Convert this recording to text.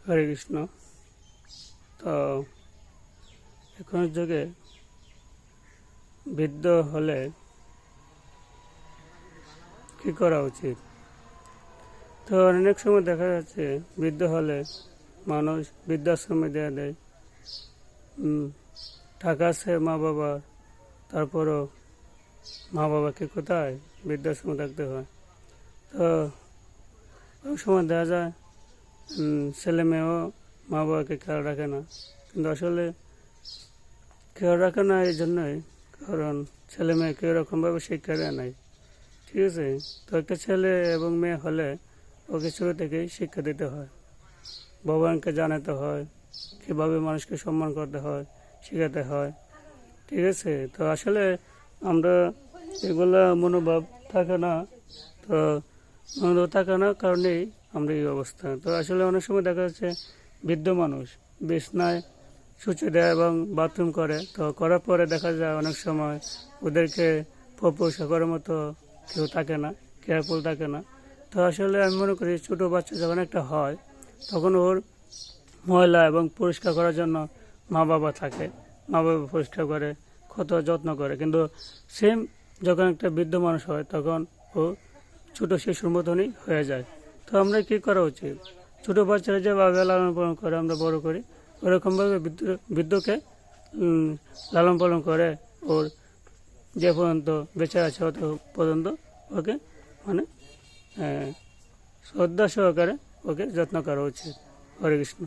হরে কৃষ্ণ। তো এখনের যুগে বৃদ্ধ হলে কি করা উচিত? তো অনেক সময় দেখা যাচ্ছে বৃদ্ধ হলে মানুষ বৃদ্ধাশ্রমে দেয়া দেয়। টাকা আছে মা বাবার, তারপরও মা বাবাকে কোথায় বৃদ্ধাশ্রমে থাকতে হয়। তো অনেক সময় দেখা যায় ছেলে মেয়েও মা বাবাকে খেয়াল রাখে না, কিন্তু আসলে খেয়াল রাখে না এই জন্যই কারণ ছেলে মেয়েকে এরকমভাবে শিক্ষা দেয় নাই। ঠিক আছে, তো একটা ছেলে এবং মেয়ে হলে ওকে ছোটো থেকেই শিক্ষা দিতে হয়, ভগবানকে জানাতে হয়, কীভাবে মানুষকে সম্মান করতে হয় শেখাতে হয়। ঠিক আছে, তো আসলে আমরা এগুলা মনোভাব থাকে না, তো মনোভাব থাকে না কারণেই আমরা এই অবস্থা। তো আসলে অনেক সময় দেখা যাচ্ছে বৃদ্ধ মানুষ বিছনায় শুচি দেয় এবং বাথরুম করে, তো করার পরে দেখা যায় অনেক সময় ওদেরকে পরিষ্কার করার মতো কেউ থাকে না, কেয়ারফুল থাকে না। তো আসলে আমি মনে করি ছোটো বাচ্চা যখন একটা হয় তখন ওর ময়লা এবং পরিষ্কার করার জন্য মা বাবা থাকে, মা বাবা পরিষ্কার করে, কত যত্ন করে। কিন্তু সেম যখন একটা বৃদ্ধ মানুষ হয় তখন ও ছোটো শিশুর মতনই হয়ে যায়। তো আমরা কী করা উচিত? ছোটো বাচ্চারা যেভাবে লালন পালন করে আমরা বড় করি, ওরকমভাবে বৃদ্ধকে লালন পালন করে ওর যে পর্যন্ত বেঁচে আছে অত পর্যন্ত ওকে মানে শ্রদ্ধা সহকারে ওকে যত্ন করা উচিত। হরে কৃষ্ণ।